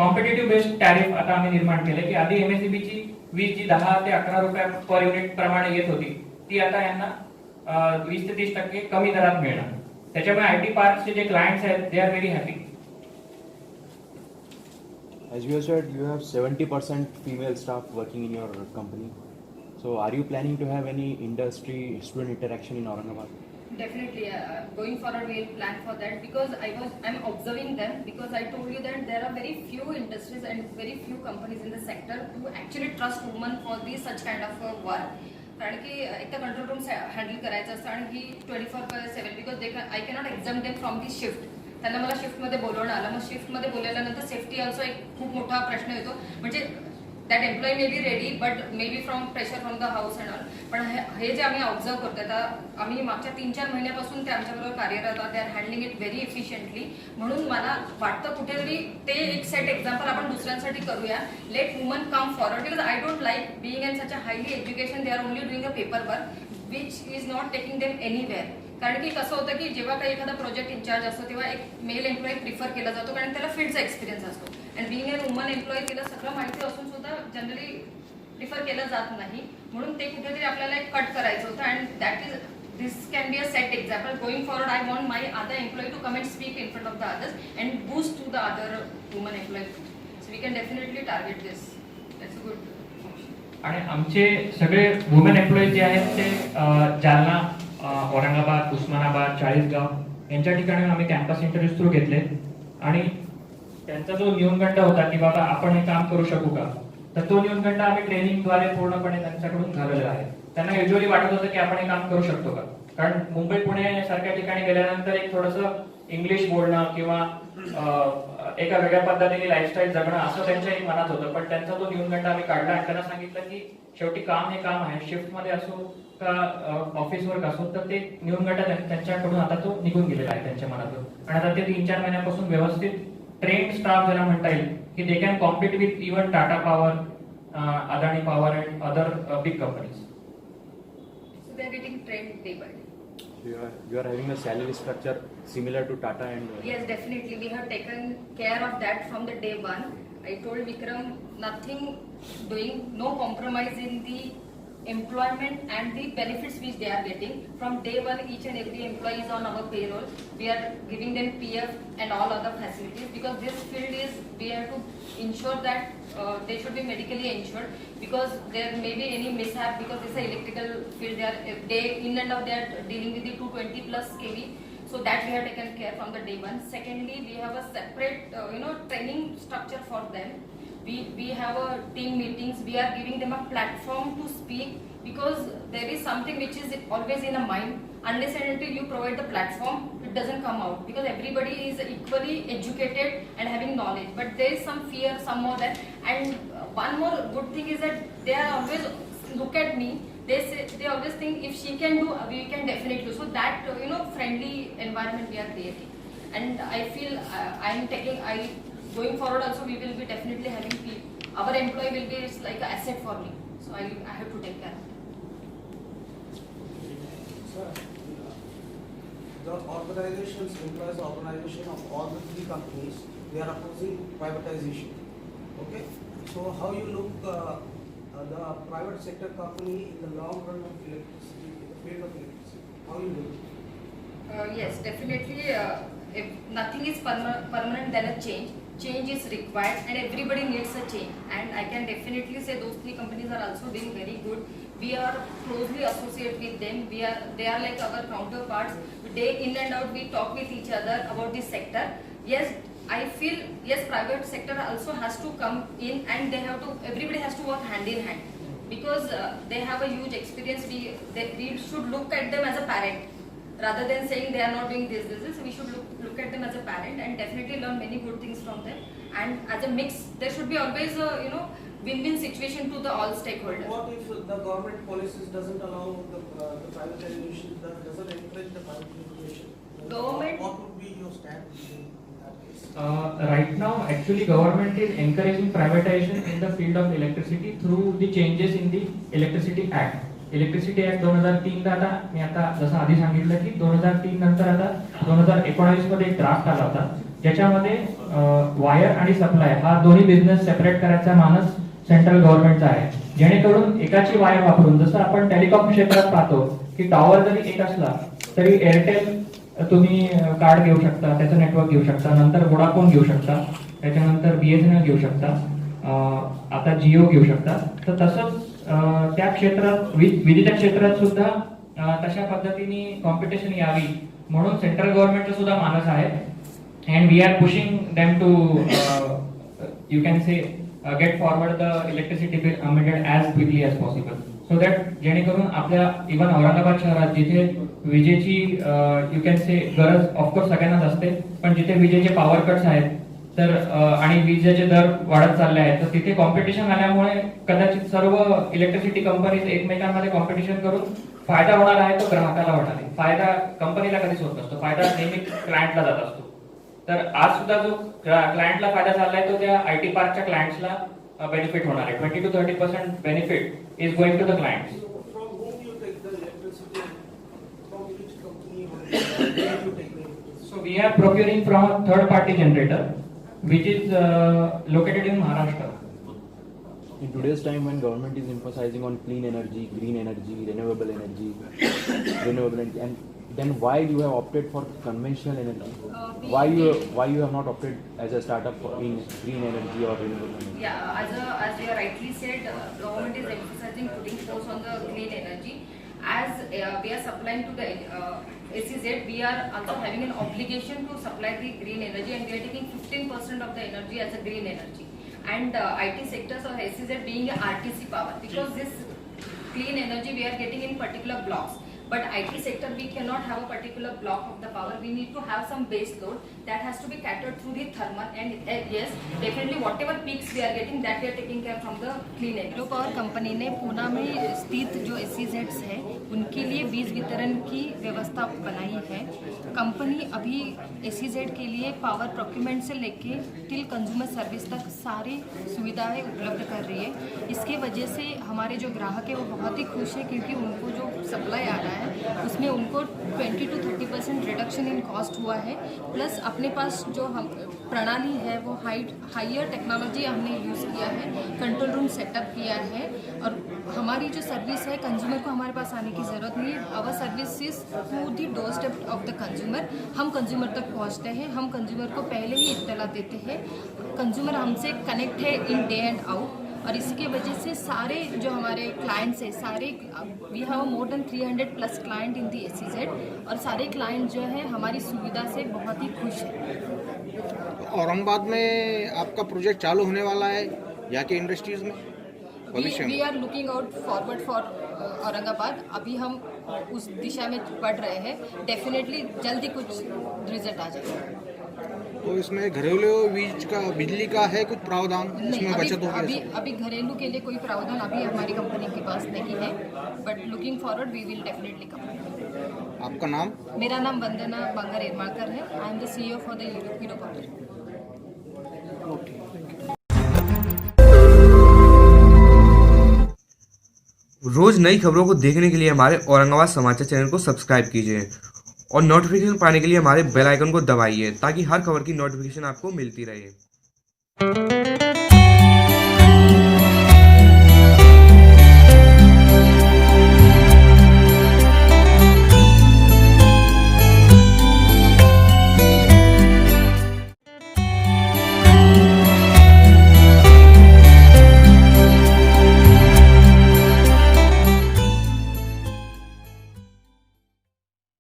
Competitive based tariff आता आम्ही निर्माण केले की आधी MSEB ची वीज जी 10 ते 11 रुपये पर युनिट प्रमाणे येत होती ती आता यांना 20 ते 30% कमी दरात मिळणार. त्याच्यामुळे IT पार्कचे जे क्लायंट्स आहेत they are very happy. As you said, you have 70% female staff working in your company. So, are you planning to have any industry student interaction in Aurangabad? Definitely, going forward we will plan for that because I'm observing them because I told you that there are very few industries and very few companies in the sector who actually trust women for this such kind of work. कारण की एक तर control room handle करायचं असतं आणि ही 24/7 because I cannot exam them from the shift. त्यांना मला शिफ्टमध्ये बोलवणं आलं. मग शिफ्टमध्ये बोलवल्यानंतर सेफ्टी ऑल्सो एक खूप मोठा प्रश्न येतो. म्हणजे that employee may be ready but may be from pressure from the house and all. पण हे जे आम्ही ऑब्झर्व करतो आता आम्ही मागच्या 3-4 महिन्यापासून ते आमच्याबरोबर कार्यरत आहोत. They are handling it very efficiently. म्हणून मला वाटतं कुठेतरी ते एक सेट एक्झाम्पल आपण दुसऱ्यांसाठी करूया. Let women come forward because I don't like being in such a highly education. They are only doing a paper work which is not taking them anywhere. कारण की कसं होतं की जेव्हा काही एखादा प्रोजेक्ट इन्चार्ज असतो तेव्हा एक मेल एम्प्लॉई प्रिफर केला जातो कारण त्याला फील्डचा एक्सपिरियन्स असतो. And being a woman employee तिला सगळं माहिती असून सुद्धा जनरली प्रिफर केलं जात नाही. म्हणून ते कुठेतरी आपल्याला एक कट करायचं होतं. And that is this can be a set example. Going forward, I want my other employee to come and speak in front of the others and boost to the other women employee. So we can definitely target this. That's a good option. आणि आमचे सगळे women employee जे आहेत ते जालना, औरंगाबाद, उस्मानाबाद, चाळीसगाव यांच्या ठिकाणी आम्ही campus interviews through घेतले आणि त्यांचा जो न्यूनगंड होता की बाबा आपण हे काम करू शकू का, तर तो न्यूनगंड आम्ही ट्रेनिंगद्वारे पूर्णपणे त्यांच्याकडून घालवलेला आहे. त्यांना युजली वाटत होतं की आपण हे काम करू शकतो का, कारण मुंबई पुणे सारख्या ठिकाणी गेल्यानंतर एक थोडंसं इंग्लिश बोलणं किंवा एका वेगळ्या पद्धतीने लाईफस्टाईल जगणं असं त्यांच्याही मनात होतं. पण त्यांचा तो न्यूनगंड आम्ही काढला आणि त्यांना सांगितलं की शेवटी काम हे काम आहे. शिफ्टमध्ये असो का ऑफिस वर्क असो तर ते न्यूनगंड त्यांच्याकडून आता तो निघून गेलेला आहे त्यांच्या मनातून. आणि आता ते 3-4 महिन्यापासून व्यवस्थित ट्रेन्ड स्टाफ ज्याला म्हणता येईल की they can compete with even Tata power, Adani power and other big companies. So they are getting trained day by day. You are having a salary structure similar to Tata and. Yes, definitely. We have taken care of that from the day one. I told Vikram nothing doing, no compromise in the employment and the benefits which they are getting. From day one, each and every employee is on our payroll. We are giving them PF and all other facilities because this field is, we have to ensure that they should be medically insured because there may be any mishap because it's an electrical field. They are day in and out, they are dealing with the 220 plus kV. So that we have taken care from the day one. Secondly, we have a separate training structure for them. We have a team meetings. We are giving them a platform to speak because there is something which is always in a mind. Unless and until you provide the platform, it doesn't come out because everybody is equally educated and having knowledge. But there is some fear, some more that. And one more good thing is that they are always look at me. They always think if she can do, we can definitely do. So that friendly environment we are creating. And I feel going forward also we will be definitely having people. Our employee will be like an asset for me. So I have to take care of it. Sir, the organizations, employees organization of all the 3 companies, they are opposing privatization. Okay? So how you look the private sector company in the long run of electricity, in the field of electricity? How you look? Yes, definitely. If nothing is permanent, then a change. Change is required, and everybody needs a change. And I can definitely say those 3 companies are also doing very good. We are closely associated with them. They are like our counterparts. Day in and out, we talk with each other about this sector. Yes, I feel yes, private sector also has to come in, and everybody has to work hand in hand because they have a huge experience. We should look at them as a parent. Rather than saying they are not doing this, we should look at them as a parent and definitely learn many good things from them. And as a mix, there should be always a win-win situation to the all stakeholders. What if the government policies doesn't allow the privatization, doesn't encourage the privatization? Government. What would be your stand in that case? Right now, actually, government is encouraging privatization in the field of electricity through the changes in the Electricity Act. Electricity act 2003 आता मी आता जसं आधी सांगितलं की 2003 नंतर आता 2019 मध्ये एक ड्राफ्ट आला होता ज्याच्यामध्ये वायर आणि सप्लाय हा दोन्ही बिझनेस सेपरेट करायचा मानस सेंट्रल गव्हर्नमेंटचा आहे, जेणेकरून एकाची वायर वापरून, जसं आपण टेलिकॉम क्षेत्रात पाहतो की टॉवर जरी एक असला तरी एअरटेल तुम्ही कार्ड घेऊ शकता, त्याचं नेटवर्क घेऊ शकता, नंतर वोडाफोन घेऊ शकता, त्याच्यानंतर BSNL घेऊ शकता, आता जिओ घेऊ शकता. तर तसंच त्या क्षेत्रात विजेच्या क्षेत्रात सुद्धा तशा पद्धतीने कॉम्पिटिशन यावी म्हणून सेंट्रल गव्हर्नमेंटचा सुद्धा मानस आहे. And we are pushing them to you can say get forward the electricity bill amended as quickly as possible, so that जेणेकरून आपल्या इव्हन औरंगाबाद शहरात जिथे विजेची यू कॅन से गरज ऑफकोर्स सगळ्यांनाच असते, पण जिथे विजेचे पॉवर कट्स आहेत तर आणि विजेचे दर वाढत चालले आहेत, तर तिथे कॉम्पिटिशन आल्यामुळे कदाचित सर्व इलेक्ट्रिसिटी कंपनीज एकमेकांमध्ये कॉम्पिटिशन करून फायदा होणार आहे तो ग्राहकाला होणार आहे. फायदा कंपनीला कधीच होत नसतो, फायदा नेहमी क्लायंटला जात असतो. तर आज सुद्धा जो क्लायंटला फायदा झालाय तो त्या IT पार्कच्या क्लायंट्सला बेनिफिट होणार आहे. 20 to 30% benefit is going to the clients. From whom you take the electricity? From which company or where you take the electricity? So we are procuring from a third party generator which is located in Maharashtra. In today's time when government is emphasizing on clean energy, green energy, renewable energy, and then why you have opted for conventional energy? Why you have not opted as a startup in green energy or renewable energy? Yeah, as you rightly said, government is emphasizing putting force on the clean energy. As we are supplying to the SEZ, we are also having an obligation to supply the green energy, and we are taking 15% of the energy as a green energy. And IT sectors or SEZ being a RTC power, because this clean energy we are getting in particular blocks. But IT sector, we cannot have a particular block of the power. We need to have some base load that has to be catered through the thermal. And yes, definitely whatever peaks we are getting, that we are taking care from the clean energy. Hydro power company ने पूना में स्थित जो SEZs है उनके लिए बीज वितरण की व्यवस्था बनाई है. कंपनी अभी SEZ के लिए पावर प्रोक्यूरमेंट से लेके टिल कंज्यूमर सर्विस तक सारी सुविधाएं उपलब्ध कर रही है. इसके वजह से हमारे जो ग्राहक है वो बहुत ही खुश है, क्योंकि उनको जो सप्लाई आ रहा है उसमें उनको 20 to 30% रिडक्शन इन कॉस्ट हुआ है. प्लस अपने पास जो हम प्रणाली है वो हाइयर टेक्नोलॉजी हमने यूज़ किया है, कंट्रोल रूम सेटअप किया है, और हमारी जो सर्विस है कंज्यूमर को हमारे पास आने की ज़रूरत नहीं है. Our service is to the doorstep of the consumer. हम कंज्यूमर तक पहुंचते हैं, हम कंज्यूमर को पहले ही इत्तला देते हैं. कंज्यूमर हमसे कनेक्ट है इन डे एंड आउट, और इसके वजह से सारे जो हमारे क्लाइंट्स हैं सारे, we have more than 300+ client in the SEZ, और सारे क्लाइंट जो है हमारी सुविधा से बहुत ही खुश हैं. औरंगाबाद में आपका प्रोजेक्ट चालू होने वाला है यहाँ के इंडस्ट्रीज में भविष्य में? We are looking out forward for Aurangabad. अभी हम उस दिशा में बढ़ रहे हैं. डेफिनेटली जल्दी कुछ रिजल्ट आ जाएगा. तो इसमें घरेलू बिजली का है कुछ प्रावधान, इसमें बचत होगी? अभी घरेलू के लिए कोई प्रावधान अभी हमारी कंपनी के पास नहीं है, but looking forward we will definitely come. आपका नाम? मेरा नाम वंदना बांगर एरमाकर है. I am the CEO for the Hero Power. रोज नई खबरों को देखने के लिए हमारे औरंगाबाद समाचार चैनल को सब्सक्राइब कीजिए और नोटिफिकेशन पाने के लिए हमारे बेल आइकन को दबाइए ताकि हर खबर की नोटिफिकेशन आपको मिलती रहे.